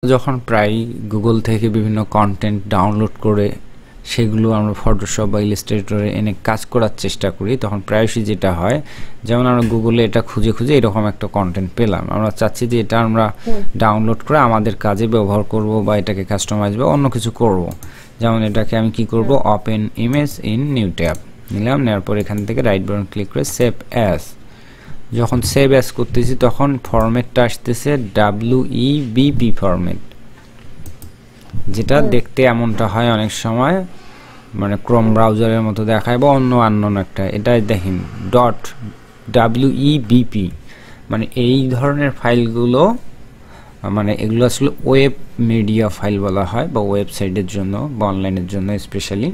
যখন প্রায় গুগল থেকে বিভিন্ন কন্টেন্ট ডাউনলোড করে সেগুলো আমরা ফটোশপ বা ইলাস্ট্রেটরে এনে কাজ করার চেষ্টা করি, তখন প্রায়শই যেটা হয়, যেমন আমরা গুগলে এটা খুঁজে খুঁজে এরকম একটা কন্টেন্ট পেলাম, আমরা চাচ্ছি যে এটা আমরা ডাউনলোড করে আমাদের কাজে ব্যবহার করব বা এটাকে কাস্টমাইজ বা অন্য কিছু করব। যেমন এটাকে আমি কি করব, open image in new tab নিলাম, নেওয়ার পর এখান থেকে রাইট বাটন ক্লিক করে সেভ অ্যাজ। যখন সেভ অ্যাজ করতেছি তখন ফরম্যাটটা আসতেছে WEBP ফরম্যাট, যেটা দেখতে এমনটা হয় অনেক সময়, মানে ক্রোম ব্রাউজারের মতো দেখায় বা অন্য আননোন একটা। এটাই দেখেন WEBP, মানে এই ধরনের ফাইলগুলো, মানে এগুলো আসলে ওয়েব মিডিয়া ফাইল বলা হয় বা ওয়েবসাইটের জন্য বা অনলাইনের জন্য স্পেশালি,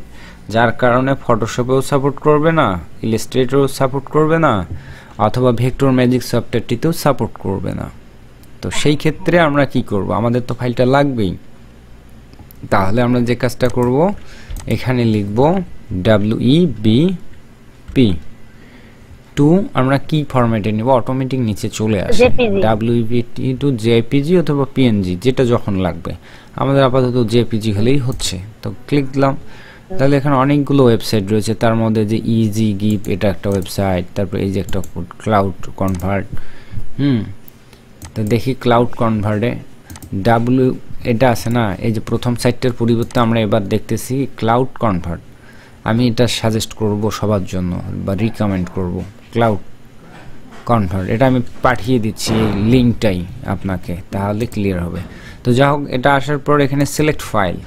যার কারণে ফটোশপেও সাপোর্ট করবে না, ইলাস্ট্রেটরও সাপোর্ট করবে না, অথবা ভেক্টর ম্যাজিক সফটওয়্যারটিতেও সাপোর্ট করবে না। তো সেই ক্ষেত্রে আমরা কি করব, আমাদের তো ফাইলটা লাগবেই। তাহলে আমরা যে কাজটা করব, এখানে লিখব WEBP টু, আমরা কি ফরম্যাটে নেব, অটোমেটিক নিচে চলে আসে WEBP টু JPG অথবা PNG, যেটা যখন লাগবে। আমাদের আপাতত JPG হলেই হচ্ছে, তো ক্লিক দিলাম। তাহলে এখানে অনেকগুলো ওয়েবসাইট রয়েছে, তার মধ্যে যে ইজি গিভ এটা একটা ওয়েবসাইট, তারপর এই যে একটা ক্লাউড কনভার্ট। তো দেখি ক্লাউড কনভার্টে এটা আছে না, এই যে প্রথম সাইটটার পরিবর্তে আমরা এবার দেখতেছি ক্লাউড কনভার্ট। আমি এটা সাজেস্ট করব সবার জন্য বা রিকমেন্ড করব, ক্লাউড কনভার্ট। এটা আমি পাঠিয়ে দিচ্ছি এই লিঙ্কটাই আপনাকে, তাহলে ক্লিয়ার হবে। তো যাই হোক, এটা আসার পর এখানে সিলেক্ট ফাইল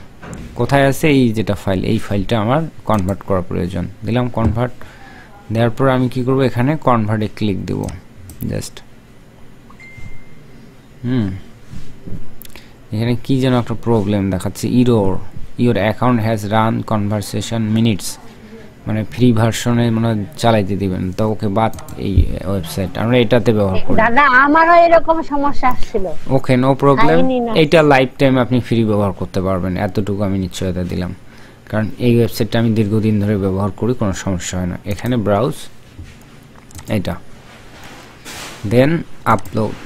কোথায় আছে, এই যেটা ফাইল, এই ফাইলটা আমার কনভার্ট করা প্রয়োজন। দিলাম কনভার্ট, দেওয়ার পর আমি কি করব, এখানে কনভার্টে ক্লিক দেব জাস্ট। এখানে কি যেন একটা প্রবলেম দেখাচ্ছে, your account has run conversation minutes, মানে ফ্রি ভার্সনে মানে চালাইতে দিবেন, তো ওকে বাদ। এই ওয়েবসাইট আমরা এটাতে ব্যবহার করি। দাদা আমারও এরকম সমস্যা আসছিল। ওকে, নো প্রবলেম, এটা লাইফ টাইম আপনি ফ্রি ব্যবহার করতে পারবেন, এতটুকু আমি নিশ্চয়তা দিলাম, কারণ এই ওয়েবসাইটটা আমি দীর্ঘদিন ধরে ব্যবহার করি, কোনো সমস্যা হয় না। এখানে ব্রাউজ, এটা দেন আপলোড।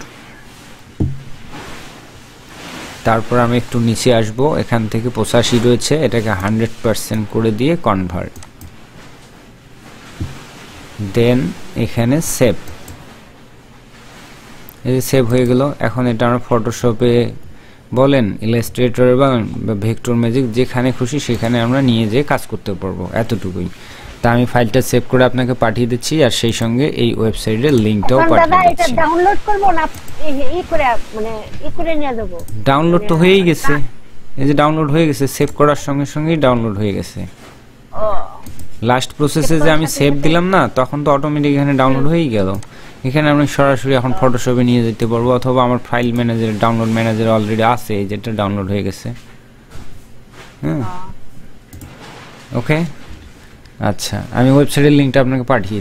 তারপর আমি একটু নিচে আসব, এখান থেকে 85 রয়েছে, এটাকে 100% করে দিয়ে কনভার্ট, দেন এখানে সেভ। এই সেভ হয়ে গেল। এখন এটা আমরা ফটোশপে বলেন, ইলাস্ট্রেটরে বলেন বা ভেক্টর ম্যাজিক, যেখানে খুশি সেখানে আমরা নিয়ে যেয়ে কাজ করতে পারবো, এতটুকুই। তা আমি ফাইলটা সেভ করে আপনাকে পাঠিয়ে দিচ্ছি, আর সেই সঙ্গে এই ওয়েবসাইটের লিংকটাও পাঠিয়ে দিচ্ছি। এটা ডাউনলোড করব না ই করে নিয়ে যাব? ডাউনলোড তো হয়েই গেছে, এই যে ডাউনলোড হয়ে গেছে, সেভ করার সঙ্গে সঙ্গেই ডাউনলোড হয়ে গেছে। লাস্ট প্রসেসে যে আমি সেভ দিলাম না, তখন তো অটোমেটিক এখানে ডাউনলোড হয়েই গেল। এখানে আমি সরাসরি এখন ফটোশপে নিয়ে যেতে পারবো, অথবা আমার file manager, download manager already আছে, যেটা ডাউনলোড হয়ে গেছে। ওকে, আচ্ছা, আমি ওয়েবসাইটের লিঙ্কটা আপনাকে পাঠিয়ে